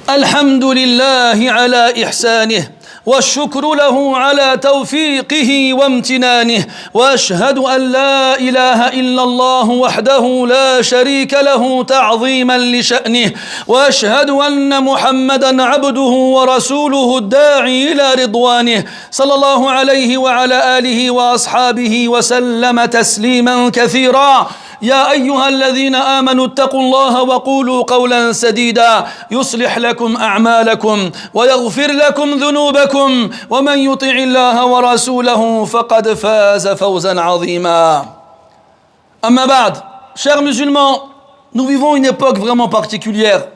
الحمد لله على إحسانه والشكر له على توفيقه وامتنانه وأشهد أن لا إله إلا الله وحده لا شريك له تعظيما لشأنه وأشهد أن محمدا عبده ورسوله الداعي إلى رضوانه صلى الله عليه وعلى آله وأصحابه وسلم تسليما كثيرا يا أيها الذين آمنوا اتقوا الله وقولوا قولا سديدا يصلح لكم أعمالكم ويغفر لكم ذنوبكم ومن يطع الله ورسوله فقد فاز فوزا عظيما أما بعد chers musulmans, nous vivons une époque vraiment particulière.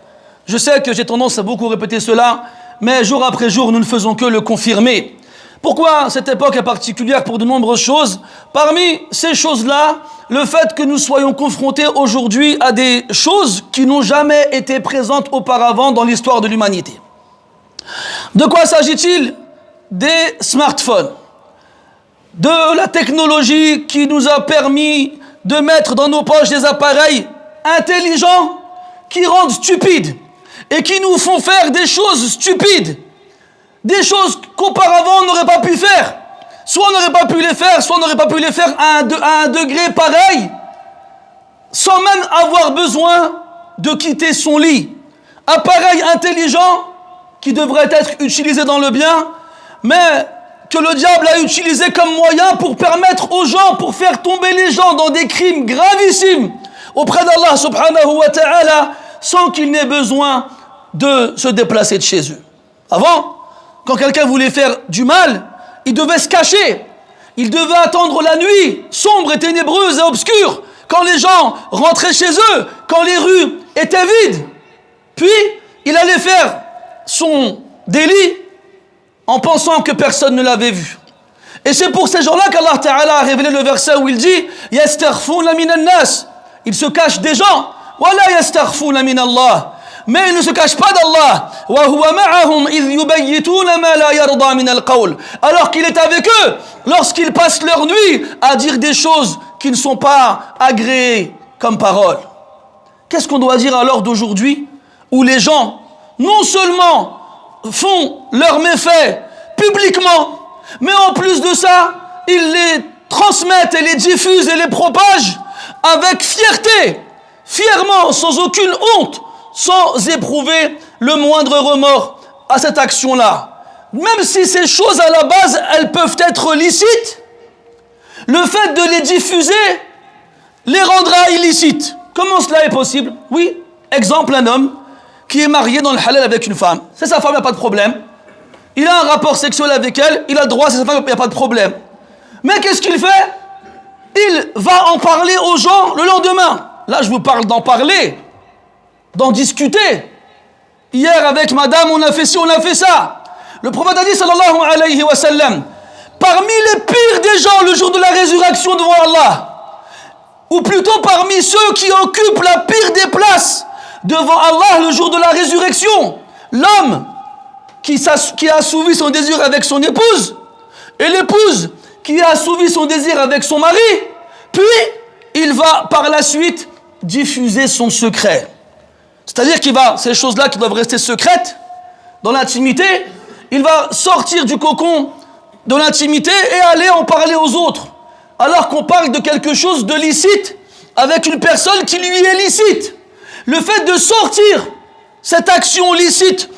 Je sais que j'ai tendance à beaucoup répéter cela, mais jour après jour, nous ne faisons que le confirmer. Pourquoi cette époque est particulière? Pour de nombreuses choses. Parmi ces choses-là, le fait que nous soyons confrontés aujourd'hui à des choses qui n'ont jamais été présentes auparavant dans l'histoire de l'humanité. De quoi s'agit-il? Des smartphones, de la technologie qui nous a permis de mettre dans nos poches des appareils intelligents qui rendent stupides et qui nous font faire des choses stupides. Des choses qu'auparavant on n'aurait pas pu faire. Soit on n'aurait pas pu les faire, soit on n'aurait pas pu les faire à un degré pareil, sans même avoir besoin de quitter son lit. Appareil intelligent qui devrait être utilisé dans le bien, mais que le diable a utilisé comme moyen pour permettre aux gens, pour faire tomber les gens dans des crimes gravissimes auprès d'Allah subhanahu wa ta'ala, sans qu'ils n'aient besoin de se déplacer de chez eux. Avant, quand quelqu'un voulait faire du mal, il devait se cacher. Il devait attendre la nuit, sombre et ténébreuse et obscure, quand les gens rentraient chez eux, quand les rues étaient vides. Puis, il allait faire son délit en pensant que personne ne l'avait vu. Et c'est pour ces gens-là qu'Allah Ta'ala a révélé le verset où il dit « Yastaghfouna min an-nas » Il se cache des gens. « Wa la yastaghfouna min Allah » Mais il ne se cache pas d'Allah. Alors qu'il est avec eux lorsqu'ils passent leur nuit à dire des choses qui ne sont pas agréées comme paroles. Qu'est-ce qu'on doit dire alors d'aujourd'hui où les gens non seulement font leurs méfaits publiquement, mais en plus de ça, ils les transmettent et les diffusent et les propagent avec fierté, fièrement, sans aucune honte, sans éprouver le moindre remords à cette action-là. Même si ces choses à la base, elles peuvent être licites, le fait de les diffuser les rendra illicites. Comment cela est possible? Oui, exemple, un homme qui est marié dans le halal avec une femme. C'est sa femme, il n'y a pas de problème. Il a un rapport sexuel avec elle, il a le droit, c'est sa femme, il n'y a pas de problème. Mais qu'est-ce qu'il fait? Il va en parler aux gens le lendemain. Là, je vous parle d'en parler, d'en discuter. Hier, avec madame, on a fait ci, on a fait ça. Le prophète a dit, sallallahu alayhi wa sallam, parmi les pires des gens le jour de la résurrection devant Allah, ou plutôt parmi ceux qui occupent la pire des places devant Allah le jour de la résurrection, l'homme qui a assouvi son désir avec son épouse, et l'épouse qui a assouvi son désir avec son mari, puis il va par la suite diffuser son secret. C'est-à-dire qu'il va, ces choses-là qui doivent rester secrètes, dans l'intimité, il va sortir du cocon de l'intimité et aller en parler aux autres. Alors qu'on parle de quelque chose de licite avec une personne qui lui est licite. Le fait de sortir cette action licite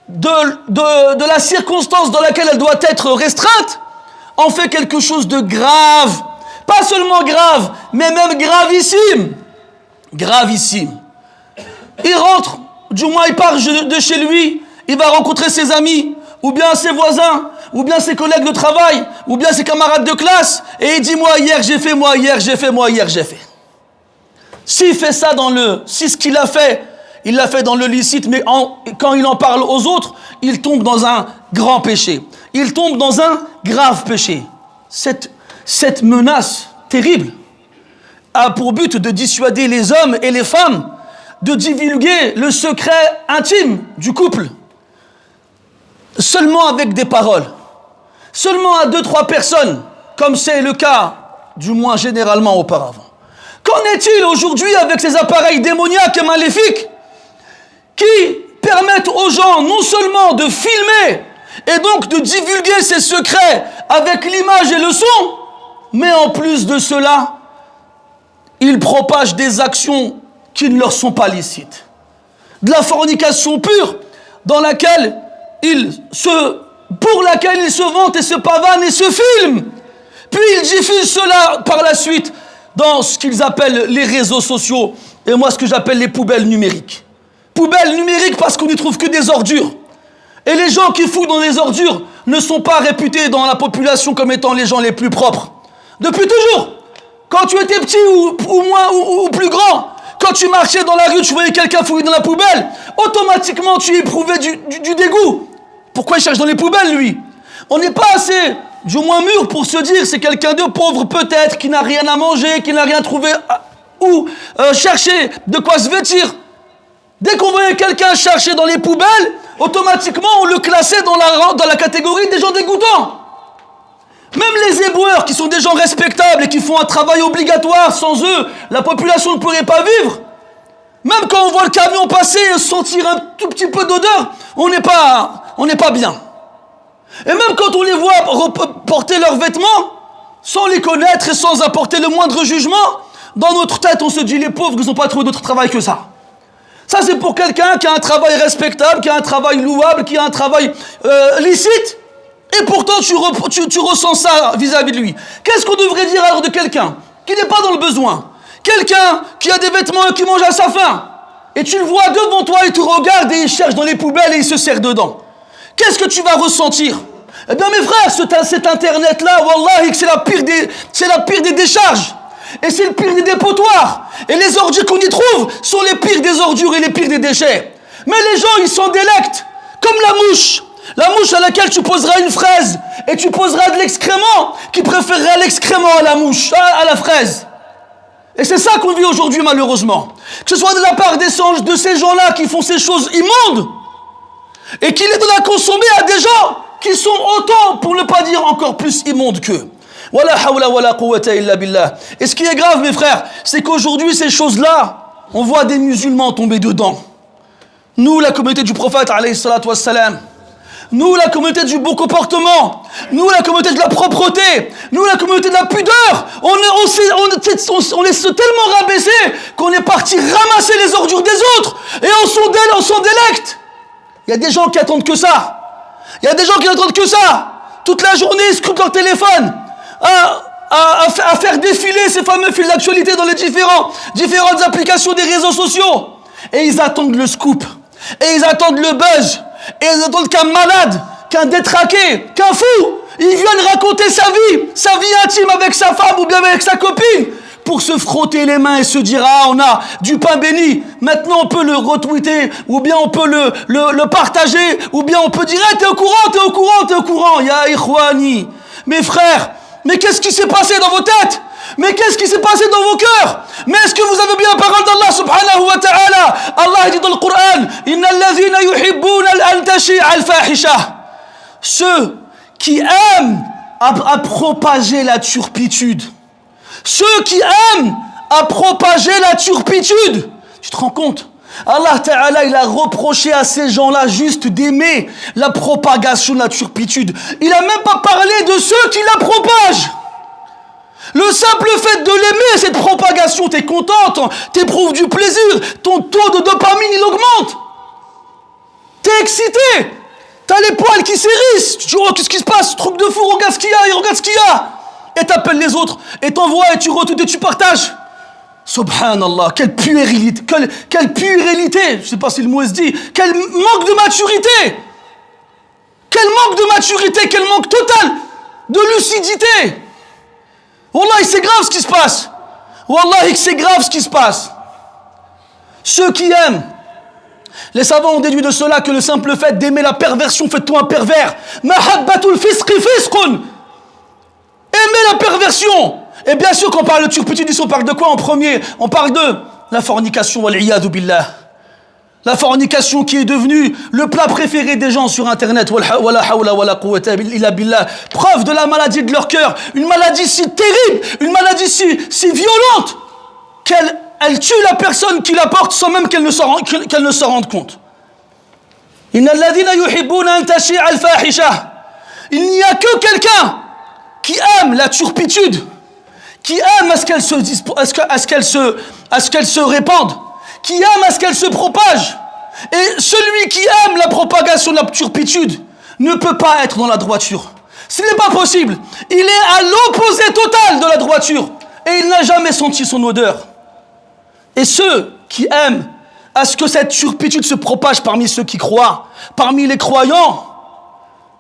de la circonstance dans laquelle elle doit être restreinte en fait quelque chose de grave. Pas seulement grave, mais même gravissime. Gravissime. Il rentre, du moins il part de chez lui, il va rencontrer ses amis, ou bien ses voisins, ou bien ses collègues de travail, ou bien ses camarades de classe, et il dit moi hier j'ai fait, moi hier j'ai fait, moi hier j'ai fait. S'il fait ça si ce qu'il a fait, il l'a fait dans le licite, mais quand il en parle aux autres, il tombe dans un grand péché. Il tombe dans un grave péché. Cette menace terrible a pour but de dissuader les hommes et les femmes de divulguer le secret intime du couple. Seulement avec des paroles. Seulement à 2-3 personnes, comme c'est le cas, du moins généralement auparavant. Qu'en est-il aujourd'hui avec ces appareils démoniaques et maléfiques qui permettent aux gens temps non seulement de filmer et donc de divulguer ses secrets avec l'image et le son, mais en plus de cela, ils propagent des actions qui ne leur sont pas licites. De la fornication pure pour laquelle ils se vantent et se pavanent et se filment. Puis ils diffusent cela par la suite dans ce qu'ils appellent les réseaux sociaux et moi ce que j'appelle les poubelles numériques. Poubelles numériques parce qu'on n'y trouve que des ordures. Et les gens qui fouillent dans les ordures ne sont pas réputés dans la population comme étant les gens les plus propres. Depuis toujours, quand tu étais petit ou plus grand, quand tu marchais dans la rue, tu voyais quelqu'un fouiller dans la poubelle, automatiquement tu éprouvais du dégoût. Pourquoi il cherche dans les poubelles, lui? On n'est pas assez, du moins mûr, pour se dire c'est quelqu'un de pauvre peut-être, qui n'a rien à manger, qui n'a rien trouvé ou chercher de quoi se vêtir. Dès qu'on voyait quelqu'un chercher dans les poubelles, automatiquement on le classait dans la catégorie des gens dégoûtants. Même les éboueurs, qui sont des gens respectables et qui font un travail obligatoire, sans eux, la population ne pourrait pas vivre. Même quand on voit le camion passer et sentir un tout petit peu d'odeur, on n'est pas bien. Et même quand on les voit porter leurs vêtements, sans les connaître et sans apporter le moindre jugement, dans notre tête, on se dit les pauvres, ils n'ont pas trouvé d'autre travail que ça. Ça, c'est pour quelqu'un qui a un travail respectable, qui a un travail louable, qui a un travail licite. Et pourtant, tu ressens ça vis-à-vis de lui. Qu'est-ce qu'on devrait dire alors de quelqu'un qui n'est pas dans le besoin? Quelqu'un qui a des vêtements et qui mange à sa faim. Et tu le vois devant toi, il te regarde et il cherche dans les poubelles et il se serre dedans. Qu'est-ce que tu vas ressentir? Eh bien, mes frères, cet Internet-là, wallahi, c'est la pire des décharges. Et c'est le pire des dépotoirs. Et les ordures qu'on y trouve sont les pires des ordures et les pires des déchets. Mais les gens, ils s'en délectent. Comme la mouche. La mouche à laquelle tu poseras une fraise et tu poseras de l'excrément qui préférera l'excrément à la mouche, à la fraise. Et c'est ça qu'on vit aujourd'hui malheureusement. Que ce soit de la part de ces gens-là qui font ces choses immondes et qui les donnent à consommer à des gens qui sont autant, pour ne pas dire encore plus immondes qu'eux. Wala hawla wala quwwata illa billah. Et ce qui est grave, mes frères, c'est qu'aujourd'hui, ces choses-là, on voit des musulmans tomber dedans. Nous, la communauté du prophète, alayhi salatu wassalam, nous, la communauté du bon comportement, nous, la communauté de la propreté, nous, la communauté de la pudeur, on est tellement rabaissés qu'on est parti ramasser les ordures des autres et on s'en délecte. Il y a des gens qui attendent que ça. Il y a des gens qui n'attendent que ça. Toute la journée, ils scrutent leur téléphone à faire défiler ces fameux fils d'actualité dans les différentes applications des réseaux sociaux. Et ils attendent le scoop. Et ils attendent le buzz. Et ils attendent qu'un malade, qu'un détraqué, qu'un fou, il vienne raconter sa vie intime avec sa femme ou bien avec sa copine, pour se frotter les mains et se dire ah on a du pain béni, maintenant on peut le retweeter, ou bien on peut le partager, ou bien on peut dire hey, t'es au courant, ya ikhwani, mes frères, mais qu'est-ce qui s'est passé dans vos têtes? Mais qu'est-ce qui s'est passé dans vos cœurs? Mais est-ce que vous avez bien la parole d'Allah subhanahu wa ta'ala? Allah dit dans le Coran, innal ladhina yuhibbuna an tashi'a al-fahisha. Ceux qui aiment à propager la turpitude. Ceux qui aiment à propager la turpitude. Tu te rends compte? Allah Ta'ala, il a reproché à ces gens-là juste d'aimer la propagation de la turpitude. Il n'a même pas parlé de ceux qui la propagent. Le simple fait de l'aimer, cette propagation, t'es contente, t'éprouves du plaisir, ton taux de dopamine, il augmente. T'es excité, t'as les poils qui s'hérissent, tu dis, oh, qu'est-ce qui se passe, truc de fou, regarde ce qu'il y a, et t'appelles les autres, et t'envoies, et tu retweets, et tu partages. Subhanallah, quelle puérilité, je sais pas si le mot se dit, quel manque de maturité, quel manque total de lucidité. Wallahi, c'est grave ce qui se passe. Wallahi, c'est grave ce qui se passe. Ceux qui aiment, les savants ont déduit de cela que le simple fait d'aimer la perversion fait de toi un pervers. Mahabbatul fisqi fisqun. Aimer la perversion. Et bien sûr, quand on parle de turpitude, on parle de quoi en premier? On parle de la fornication, wal iyadu billah. La fornication qui est devenue le plat préféré des gens sur Internet. Wala hawla wala quwwata illa billah. Preuve de la maladie de leur cœur. Une maladie si terrible, une maladie si violente qu'elle tue la personne qui la porte sans même qu'elle ne s'en rende compte. Inna alladhina yuhibbuna an tashi'a al-fahisha. Il n'y a que quelqu'un qui aime la turpitude, qui aime à ce qu'elle se répande, qui aime à ce qu'elle se propage. Et celui qui aime la propagation de la turpitude ne peut pas être dans la droiture. Ce n'est pas possible. Il est à l'opposé total de la droiture et il n'a jamais senti son odeur. Et ceux qui aiment à ce que cette turpitude se propage parmi ceux qui croient, parmi les croyants,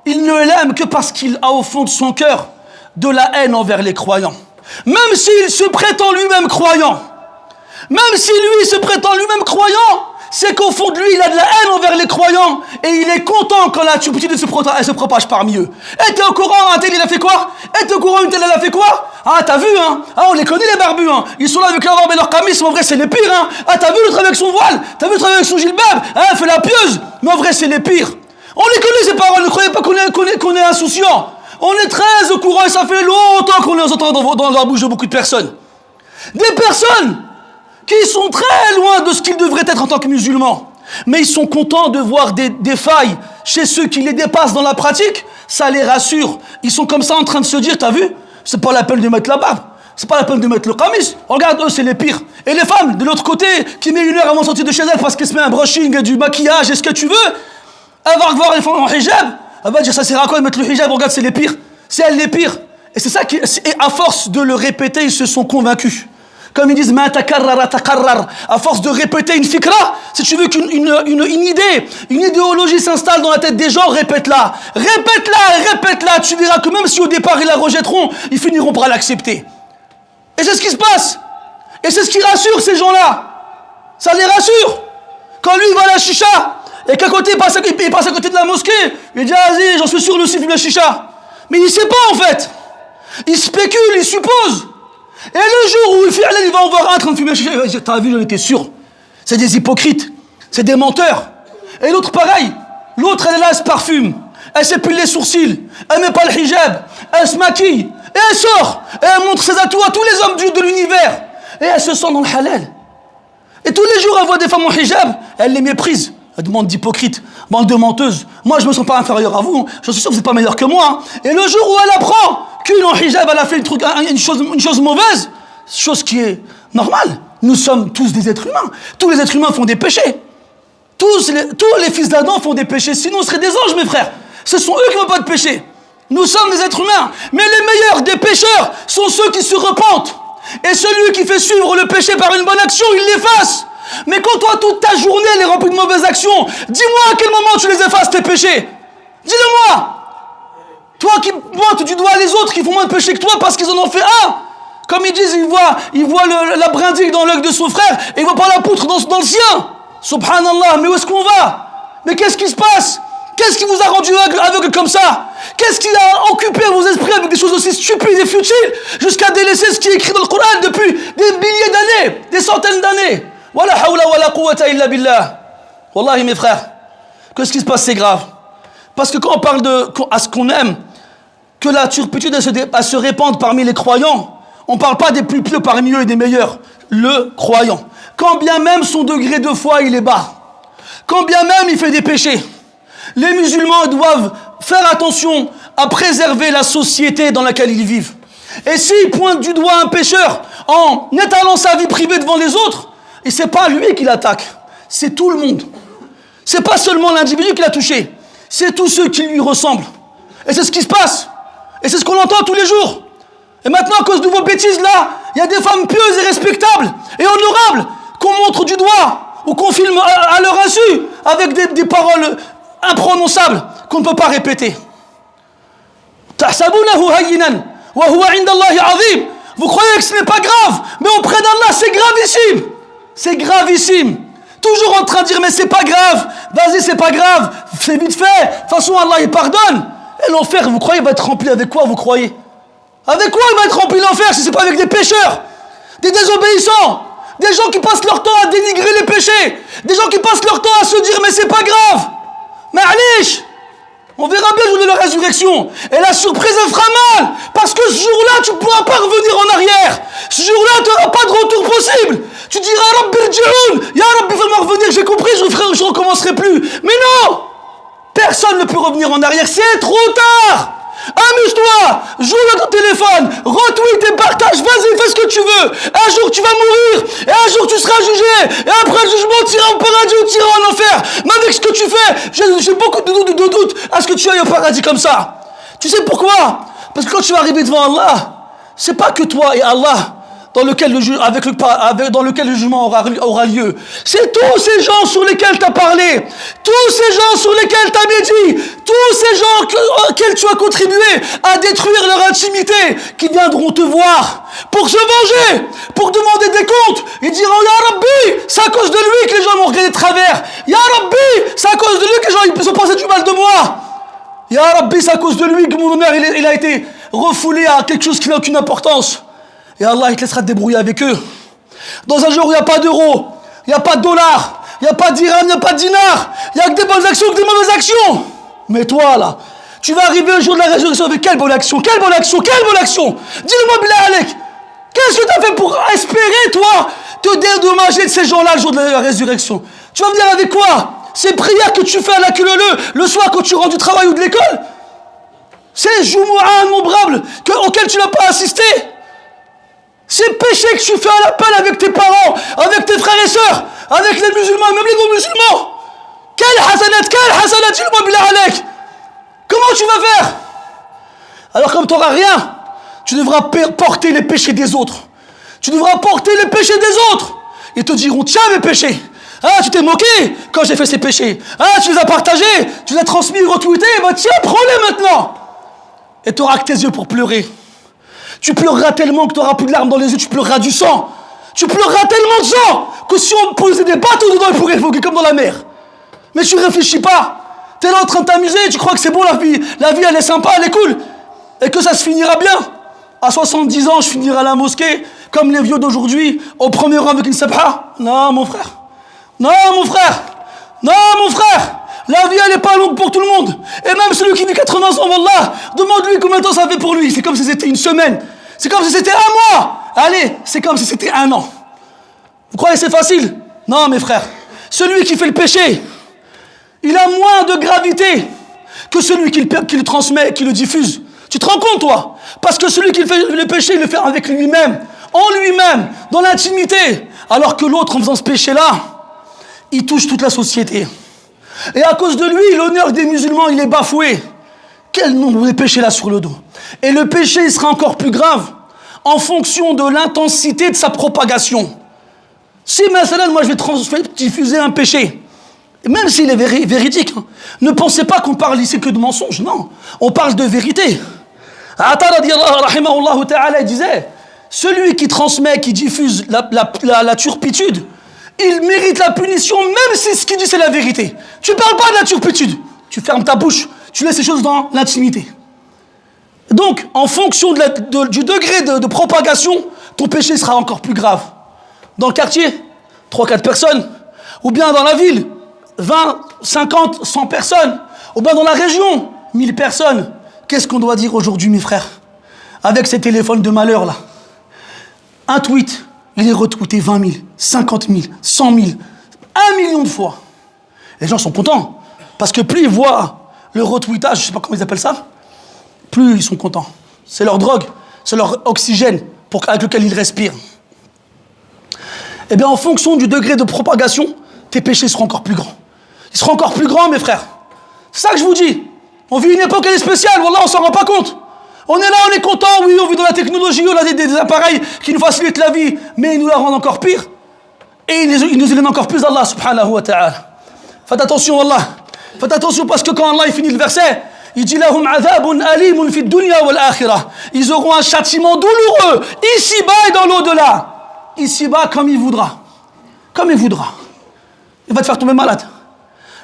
il ne l'aime que parce qu'il a au fond de son cœur de la haine envers les croyants. Même s'il se prétend lui-même croyant, même si lui se prétend lui-même croyant, c'est qu'au fond de lui, il a de la haine envers les croyants et il est content quand la turpitude se propage parmi eux. Et t'es au courant, un tel il a fait quoi? Et t'es au courant, une telle elle a fait quoi? Ah, t'as vu, hein? Ah, on les connaît les barbus, hein? Ils sont là avec leur barbe et leur camis, mais en vrai c'est les pires, hein? Ah, t'as vu l'autre avec son voile? T'as vu l'autre avec son gilbab? Ah, elle fait la pieuse, mais en vrai c'est les pires. On les connaît ces paroles, ne croyez pas qu'on est insouciant. On est très au courant et ça fait longtemps qu'on les entend dans la bouche de beaucoup de personnes. Des personnes qui sont très loin de ce qu'ils devraient être en tant que musulmans. Mais ils sont contents de voir des failles chez ceux qui les dépassent dans la pratique. Ça les rassure. Ils sont comme ça en train de se dire, t'as vu? C'est pas la peine de mettre la barbe. C'est pas la peine de mettre le qamis. Regarde, eux, c'est les pires. Et les femmes, de l'autre côté, qui met une heure avant de sortir de chez elle parce qu'elle se met un brushing, du maquillage et ce que tu veux, elle va revoir les femmes en hijab. Elle va dire, ça sert à quoi de mettre le hijab? Regarde, c'est les pires. C'est elles les pires. Et c'est ça qui... Et à force de le répéter, ils se sont convaincus. Comme ils disent, à force de répéter une fikra, si tu veux qu'une idée, une idéologie s'installe dans la tête des gens, répète-la. Répète-la, répète-la. Tu verras que même si au départ ils la rejetteront, ils finiront par l'accepter. Et c'est ce qui se passe. Et c'est ce qui rassure ces gens-là. Ça les rassure. Quand lui il va à la chicha, et qu'à côté il passe à côté de la mosquée, il dit, ah, vas-y, j'en suis sûr, le fume la chicha. Mais il ne sait pas en fait. Il spécule, il suppose. Et le jour où il va en voir un train de fumer la chicha, il va dire, t'as vu, j'en étais sûr. C'est des hypocrites, c'est des menteurs. Et l'autre pareil, l'autre elle est là, elle se parfume, elle s'épile les sourcils, elle met pas le hijab, elle se maquille, et elle sort, et elle montre ses atouts à tous les hommes de l'univers. Et elle se sent dans le halal. Et tous les jours elle voit des femmes en hijab, elle les méprise. Elle demande d'hypocrite, bande de menteuses. Moi je me sens pas inférieur à vous, je suis sûr que vous n'êtes pas meilleur que moi. Et le jour où elle apprend qu'une en hijab elle a fait une chose mauvaise, chose qui est normale. Nous sommes tous des êtres humains. Tous les êtres humains font des péchés. Tous les fils d'Adam font des péchés. Sinon, on serait des anges, mes frères. Ce sont eux qui ne font pas de péché. Nous sommes des êtres humains. Mais les meilleurs des pécheurs sont ceux qui se repentent. Et celui qui fait suivre le péché par une bonne action, il l'efface. Mais quand toi, toute ta journée, elle est remplie de mauvaises actions, dis-moi à quel moment tu les effaces, tes péchés. Dis-le-moi. Toi qui pointes du doigt les autres qui font moins de péchés que toi parce qu'ils en ont fait un. Comme ils disent, il voit la brindille dans l'œil de son frère et il voit pas la poutre dans le sien. Subhanallah, mais où est-ce qu'on va? Mais qu'est-ce qui se passe? Qu'est-ce qui vous a rendu aveugle comme ça? Qu'est-ce qui a occupé vos esprits avec des choses aussi stupides et futiles jusqu'à délaisser ce qui est écrit dans le Coran depuis des milliers d'années, des centaines d'années? Wala hawla wala quwwata illa billah. Wallahi mes frères, qu'est-ce qui se passe? C'est grave. Parce que quand on parle à ce qu'on aime, que la turpitude à se répandre parmi les croyants, on ne parle pas des plus pieux parmi eux et des meilleurs. Le croyant. Quand bien même son degré de foi il est bas, quand bien même il fait des péchés, les musulmans doivent faire attention à préserver la société dans laquelle ils vivent. Et s'ils pointent du doigt un pécheur en étalant sa vie privée devant les autres, et c'est pas lui qui l'attaque, c'est tout le monde. C'est pas seulement l'individu qui l'a touché, c'est tous ceux qui lui ressemblent. Et c'est ce qui se passe. Et c'est ce qu'on entend tous les jours. Et maintenant, à cause de vos bêtises là, il y a des femmes pieuses et respectables et honorables qu'on montre du doigt ou qu'on filme à leur insu avec des paroles imprononçables qu'on ne peut pas répéter. Tahsabunahu hayyinan wa huwa 'inda Allahi 'azim. Vous croyez que ce n'est pas grave, mais auprès d'Allah c'est gravissime. C'est gravissime. Toujours en train de dire mais c'est pas grave, vas-y c'est pas grave, c'est vite fait, de toute façon Allah il pardonne. Et l'enfer, vous croyez, va être rempli avec quoi, vous croyez? Avec quoi il va être rempli l'enfer si c'est pas avec des pécheurs, des désobéissants, des gens qui passent leur temps à dénigrer les péchés, des gens qui passent leur temps à se dire mais c'est pas grave. Mais Alish, on verra bien le jour de la résurrection. Et la surprise elle fera mal, parce que ce jour-là tu ne pourras pas revenir en arrière. Ce jour-là tu n'auras pas de retour possible. Tu diras Rabbi irji'un, ya Rabbi fais-moi revenir, j'ai compris, je recommencerai plus. Mais non, Personne ne peut revenir en arrière, c'est trop tard. Amuse-toi, joue dans ton téléphone, retweet et partage, vas-y, fais ce que tu veux. Un jour tu vas mourir, et un jour tu seras jugé, et après le jugement tu iras au paradis ou tu iras en enfer. Mais avec ce que tu fais, j'ai beaucoup de doutes à ce que tu ailles au paradis comme ça. Tu sais pourquoi? Parce que quand tu vas arriver devant Allah, c'est pas que toi et Allah dans lequel le jugement aura lieu. C'est tous ces gens sur lesquels tu as parlé, tous ces gens sur lesquels tu as médit, tous ces gens auxquels tu as contribué à détruire leur intimité, qui viendront te voir pour se venger, pour demander des comptes. Ils diront « Ya Rabbi, c'est à cause de lui que les gens m'ont regardé de travers. Ya Rabbi, c'est à cause de lui que les gens ils se pensaient du mal de moi. Ya Rabbi, c'est à cause de lui que mon honneur il a été refoulé à quelque chose qui n'a aucune importance. » Et Allah, il te laissera te débrouiller avec eux. Dans un jour où il n'y a pas d'euros, il n'y a pas de dollars, il n'y a pas de dirham, il n'y a pas de dinars, il n'y a que des bonnes actions, que des mauvaises actions. Mais toi, là, tu vas arriver le jour de la résurrection avec quelle bonne action? Quelle bonne action? Quelle bonne action? Dis-le-moi, Bilal Alek. Qu'est-ce que tu as fait pour espérer, toi, te dédommager de ces gens-là le jour de la résurrection? Tu vas venir avec quoi? Ces prières que tu fais à la queue le soir quand tu rentres du travail ou de l'école? Ces Jumu'ah innombrables auxquels tu n'as pas assisté? Ces péchés que tu fais à l'appel avec tes parents, avec tes frères et sœurs, avec les musulmans, même les non-musulmans. Quel hasanat, dis-le-moi Bilal Alek. Comment tu vas faire? Alors comme tu n'auras rien, tu devras porter les péchés des autres. Tu devras porter les péchés des autres. Ils te diront, tiens mes péchés. Ah, tu t'es moqué quand j'ai fait ces péchés. Ah, tu les as partagés, tu les as transmis, retweetés. Bah tiens, prends-les maintenant. Et tu auras que tes yeux pour pleurer. Tu pleureras tellement que tu n'auras plus de larmes dans les yeux, tu pleureras du sang. Tu pleureras tellement de sang que si on posait des bateaux dedans, ils pourraient évoquer comme dans la mer. Mais tu ne réfléchis pas. Tu es là en train de t'amuser, tu crois que c'est bon la vie. La vie, elle est sympa, elle est cool. Et que ça se finira bien. À 70 ans, je finirai à la mosquée, comme les vieux d'aujourd'hui, au premier rang avec une sabha. Non, mon frère. Non, mon frère. Non, mon frère. La vie, elle n'est pas longue pour tout le monde. Et même celui qui vit 80 ans, Wallah, demande-lui combien de temps ça fait pour lui. C'est comme si c'était une semaine. C'est comme si c'était un mois. Allez, c'est comme si c'était un an. Vous croyez que c'est facile? Non, mes frères. Celui qui fait le péché, il a moins de gravité que celui qui le transmet, qui le diffuse. Tu te rends compte, toi? Parce que celui qui fait le péché, il le fait avec lui-même, en lui-même, dans l'intimité. Alors que l'autre, en faisant ce péché-là, il touche toute la société. Et à cause de lui, l'honneur des musulmans, il est bafoué. Quel nombre de péchés là sur le dos. Et le péché, il sera encore plus grave en fonction de l'intensité de sa propagation. Si, maintenant, moi, je vais diffuser un péché, même s'il est véridique, hein, ne pensez pas qu'on parle ici que de mensonges, non. On parle de vérité. Ata radiyallahu ta'ala disait, celui qui transmet, qui diffuse la turpitude, il mérite la punition, même si ce qu'il dit c'est la vérité. Tu ne parles pas de la turpitude. Tu fermes ta bouche, tu laisses les choses dans l'intimité. Donc, en fonction du degré de propagation, ton péché sera encore plus grave. Dans le quartier, 3-4 personnes. Ou bien dans la ville, 20, 50, 100 personnes. Ou bien dans la région, 1000 personnes. Qu'est-ce qu'on doit dire aujourd'hui, mes frères? Avec ces téléphones de malheur là. Un tweet, il est retweeté 20 000, 50 000, 100 000, 1 million de fois. Les gens sont contents. Parce que plus ils voient le retweetage, je ne sais pas comment ils appellent ça, plus ils sont contents. C'est leur drogue, c'est leur oxygène avec lequel ils respirent. Eh bien, en fonction du degré de propagation, tes péchés seront encore plus grands. Ils seront encore plus grands, mes frères. C'est ça que je vous dis. On vit une époque, elle est spéciale. Wallah, on s'en rend pas compte. On est là, on est content. Oui, on vit dans la technologie. On a des appareils qui nous facilitent la vie, mais ils nous la rendent encore pire. Et ils nous éloignent encore plus d'Allah, subhanahu wa ta'ala. Faites attention, Wallah. Faites attention parce que quand Allah il finit le verset, il dit lahum adhabun alimun fi dunya wal akhirah. Ils auront un châtiment douloureux ici-bas et dans l'au-delà. Ici-bas comme il voudra. Comme il voudra. Il va te faire tomber malade.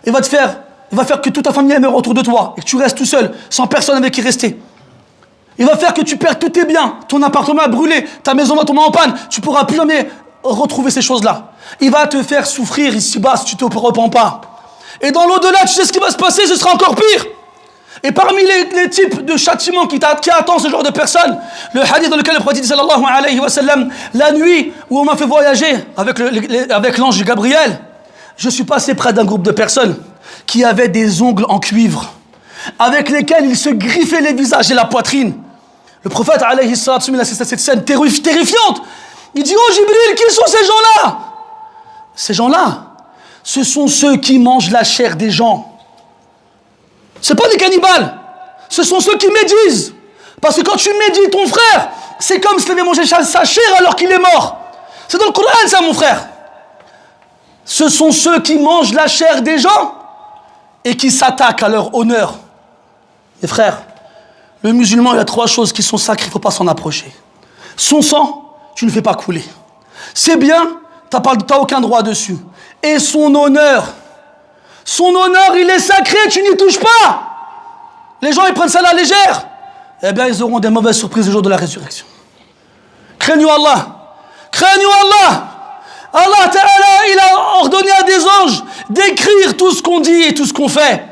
Il va faire que toute ta famille meure autour de toi et que tu restes tout seul, sans personne avec qui rester. Il va faire que tu perds tous tes biens, ton appartement a brûlé, ta maison va tomber en panne, tu ne pourras plus jamais retrouver ces choses-là. Il va te faire souffrir ici-bas si tu ne te repens pas. Et dans l'au-delà, tu sais ce qui va se passer, ce sera encore pire. Et parmi les types de châtiments qui attendent ce genre de personnes, le hadith dans lequel le prophète dit sallallahu alayhi wa sallam, la nuit où on m'a fait voyager avec l'ange Gabriel, je suis passé près d'un groupe de personnes qui avaient des ongles en cuivre, avec lesquels ils se griffaient les visages et la poitrine. Le prophète, alayhi salatu, il a cette scène terrifiante. Il dit, oh Jibril, qui sont ces gens-là? Ces gens-là, ce sont ceux qui mangent la chair des gens. Ce ne sont pas des cannibales. Ce sont ceux qui médisent. Parce que quand tu médises ton frère, c'est comme s'il avait mangé sa chair alors qu'il est mort. C'est dans le Coran, ça, mon frère. Ce sont ceux qui mangent la chair des gens et qui s'attaquent à leur honneur. Mes frères, le musulman, il y a 3 choses qui sont sacrées, il ne faut pas s'en approcher. Son sang, tu ne le fais pas couler. C'est bien, tu n'as aucun droit dessus. Et son honneur, il est sacré, tu n'y touches pas. Les gens, ils prennent ça à la légère. Eh bien, ils auront des mauvaises surprises le jour de la résurrection. Craignons Allah. Craignons Allah. Allah Ta'ala, il a ordonné à des anges d'écrire tout ce qu'on dit et tout ce qu'on fait.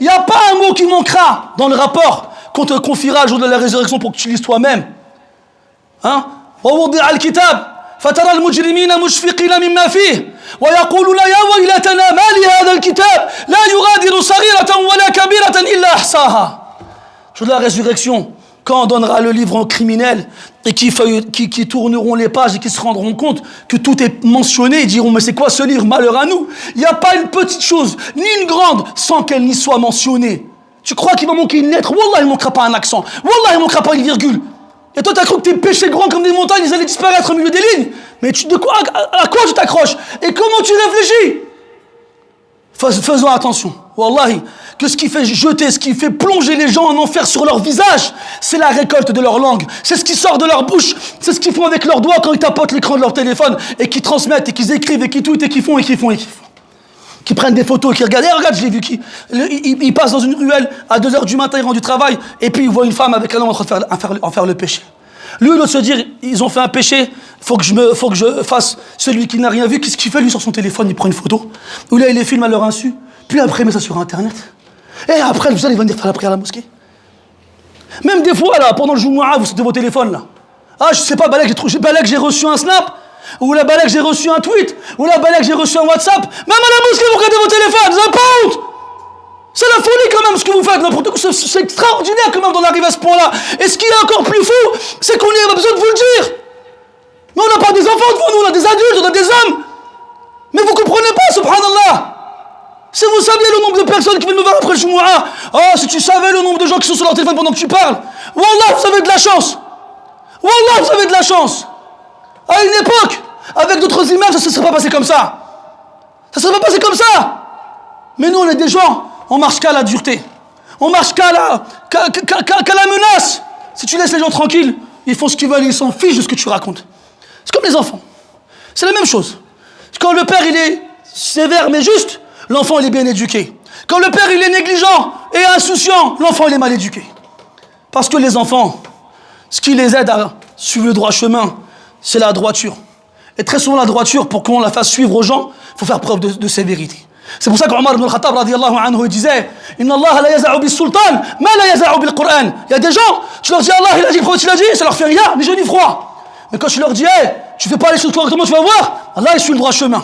Il n'y a pas un mot qui manquera dans le rapport qu'on te confiera le jour de la résurrection pour que tu lises toi-même. Hein? ووضع الكتاب فترى المجرمين مشفقين مما فيه ويقولون يا ويلتنا ما لهذا الكتاب لا يغادر صغيرة ولا كبيرة إلا أحصاها. Jour de la résurrection, quand on donnera le livre aux criminels et qui tourneront les pages et qui se rendront compte que tout est mentionné, ils diront mais c'est quoi ce livre, malheur à nous. Il n'y a pas une petite chose, ni une grande, sans qu'elle n'y soit mentionnée. Tu crois qu'il va manquer une lettre? Wallah, il ne manquera pas un accent. Wallah, il ne manquera pas une virgule. Et toi, tu as cru que tes péchés grands comme des montagnes, ils allaient disparaître au milieu des lignes. Mais à quoi tu t'accroches? Et comment tu réfléchis? Faisons attention. Wallahi, que ce qui fait jeter, ce qui fait plonger les gens en enfer sur leur visage, c'est la récolte de leur langue. C'est ce qui sort de leur bouche. C'est ce qu'ils font avec leurs doigts quand ils tapotent l'écran de leur téléphone et qu'ils transmettent et qu'ils écrivent et qu'ils tweetent et qu'ils font. Qui prennent des photos, qui regardent. Et regarde, je l'ai vu, il passe dans une ruelle à 2h du matin, il rentre du travail, et puis il voit une femme avec un homme en train de faire le péché. Lui, il doit se dire, ils ont fait un péché, faut que je fasse celui qui n'a rien vu. Qu'est-ce qu'il fait, lui, sur son téléphone? Il prend une photo, ou là, il les filme à leur insu, puis après, il met ça sur Internet. Et après, vous allez venir faire la prière à la mosquée. Même des fois, là, pendant le Jumu'ah, vous sortez vos téléphones, là. Ah, je sais pas, Balek, j'ai reçu un snap, ou la Balek, j'ai reçu un tweet, ou la Balek, j'ai reçu un WhatsApp. Même à la mosquée, vous regardez vos téléphones, vous n'avez pas honte. C'est la folie quand même ce que vous faites. C'est extraordinaire quand même d'en arriver à ce point-là. Et ce qui est encore plus fou, c'est qu'on n'a pas besoin de vous le dire. Mais on n'a pas des enfants devant nous, on a des adultes, on a des hommes. Mais vous ne comprenez pas, subhanallah. Si vous saviez le nombre de personnes qui viennent me voir après le Jumu'ah, oh, si tu savais le nombre de gens qui sont sur leur téléphone pendant que tu parles, wallah, vous avez de la chance. Wallah, vous avez de la chance. À une époque, avec d'autres images, ça ne serait pas passé comme ça. Ça ne serait pas passé comme ça. Mais nous, on est des gens, on marche qu'à la dureté. On marche qu'à la menace. Si tu laisses les gens tranquilles, ils font ce qu'ils veulent, ils s'en fichent de ce que tu racontes. C'est comme les enfants. C'est la même chose. Quand le père, il est sévère mais juste, l'enfant, il est bien éduqué. Quand le père, il est négligent et insouciant, l'enfant, il est mal éduqué. Parce que les enfants, ce qui les aide à suivre le droit chemin, c'est la droiture. Et très souvent, la droiture, pour qu'on la fasse suivre aux gens, il faut faire preuve de sévérité. C'est pour ça qu'Omar ibn al-Khattab, radiyallahu anhu, il disait Inna Allah la yaza'u bis sultan, ma la yaza'u bil Qur'an. Il y a des gens, tu leur dis Allah, il a dit, le prophète, il a dit, ça leur fait rien, ni chaud ni froid. Mais quand tu leur dis, hey, tu fais pas les choses correctement, tu vas voir, Allah, il suit le droit chemin.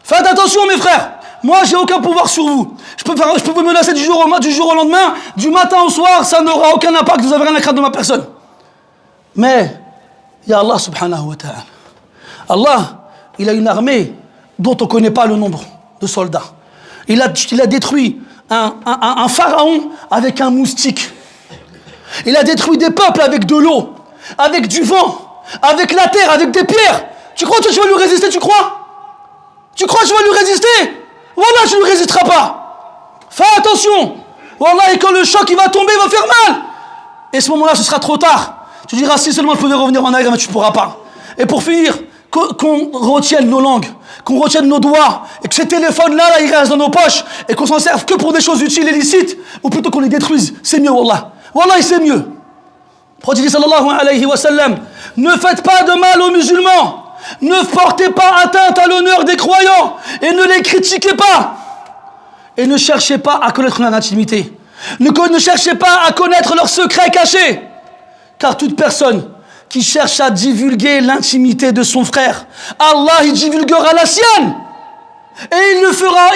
Faites attention, mes frères. Moi, j'ai aucun pouvoir sur vous. Je peux vous menacer du jour au lendemain, du matin au soir, ça n'aura aucun impact, vous n'avez rien à craindre de ma personne. Mais, il y a Allah subhanahu wa ta'ala. Allah, il a une armée dont on ne connaît pas le nombre de soldats. Il a détruit un pharaon avec un moustique. Il a détruit des peuples avec de l'eau, avec du vent, avec la terre, avec des pierres. Tu crois que tu vas lui résister, tu crois? Tu crois que tu vas lui résister? Wallah, tu ne lui résisteras pas. Fais attention. Wallah, et quand le choc il va tomber, il va faire mal. Et à ce moment-là, ce sera trop tard. Tu diras, si seulement je pouvais revenir en arrière, mais tu ne pourras pas. Et pour finir, qu'on retienne nos langues, qu'on retienne nos doigts, et que ces téléphones-là, là, ils restent dans nos poches, et qu'on s'en serve que pour des choses utiles et licites, ou plutôt qu'on les détruise. C'est mieux, Wallah. Wallah, c'est mieux. Le prophète sallallahu alayhi wa sallam, ne faites pas de mal aux musulmans. Ne portez pas atteinte à l'honneur des croyants, et ne les critiquez pas. Et ne cherchez pas à connaître leur intimité. Ne cherchez pas à connaître leurs secrets cachés. Car toute personne qui cherche à divulguer l'intimité de son frère, Allah, il divulguera la sienne. Et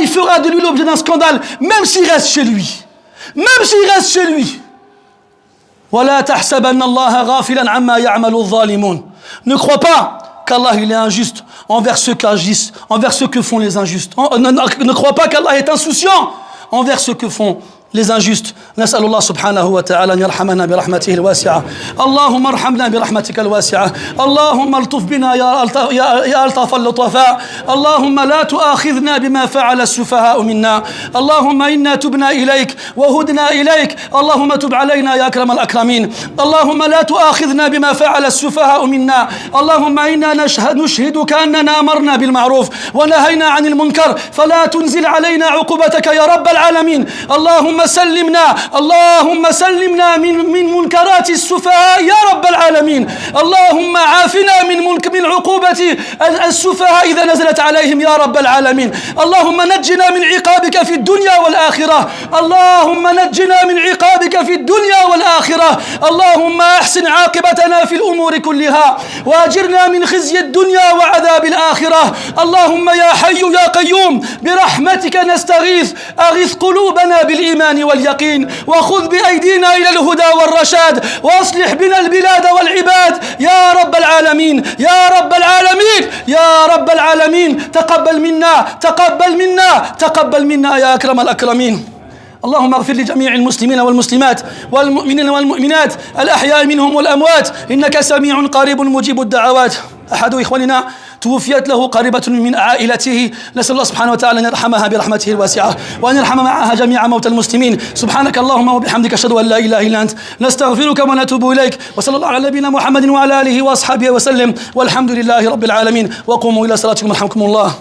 il fera de lui l'objet d'un scandale, même s'il reste chez lui. Même s'il reste chez lui. وَلَا تَحْسَبَنَّ اللَّهَ غَافِلًا عَمَّا يَعْمَلُ الظَّالِمُونَ. Ne crois pas qu'Allah il est injuste envers ceux qui agissent, envers ceux que font les injustes. Ne crois pas qu'Allah est insouciant envers ceux que font les injustes. نسأل الله سبحانه وتعالى أن يرحمنا برحمته الواسعة. اللهم ارحمنا برحمتك الواسعة. اللهم الطف بنا يا ألطف اللطفاء. اللهم لا تؤاخذنا بما فعل السفهاء منا. اللهم إنا تبنا إليك وهدنا إليك. اللهم تب علينا يا أكرم الأكرمين. اللهم لا تؤاخذنا بما فعل السفهاء منا. اللهم إنا نشهدك أننا أمرنا بالمعروف ونهينا عن المنكر فلا تنزل علينا عقوبتك يا رب العالمين. اللهم سلمنا من منكرات السفهاء يا رب العالمين. اللهم عافنا من عقوبة السفهاء إذا نزلت عليهم يا رب العالمين. اللهم نجنا من عقابك في الدنيا والآخرة. اللهم نجنا من عقابك في الدنيا والآخرة. اللهم أحسن عاقبتنا في الأمور كلها وأجرنا من خزي الدنيا وعذاب الآخرة. اللهم يا حي يا قيوم برحمتك نستغيث. أغث قلوبنا بالإيمان واليقين وخذ بأيدينا إلى الهدى والرشاد وأصلح بنا البلاد والعباد يا رب العالمين. يا رب العالمين يا رب العالمين. تقبل منا يا أكرم الأكرمين. اللهم اغفر لجميع المسلمين والمسلمات والمؤمنين والمؤمنات الأحياء منهم والأموات إنك سميع قريب مجيب الدعوات. أحد إخواننا توفيت له قريبة من عائلته، نسأل الله سبحانه وتعالى أن يرحمها برحمته الواسعة وأن يرحم معها جميع موتى المسلمين. سبحانك اللهم وبحمدك أشهد أن لا إله إلا أنت نستغفرك ونتوب إليك. وصلى الله على نبينا محمد وعلى آله وأصحابه وسلم والحمد لله رب العالمين. وقوموا إلى صلاتكم رحمكم الله.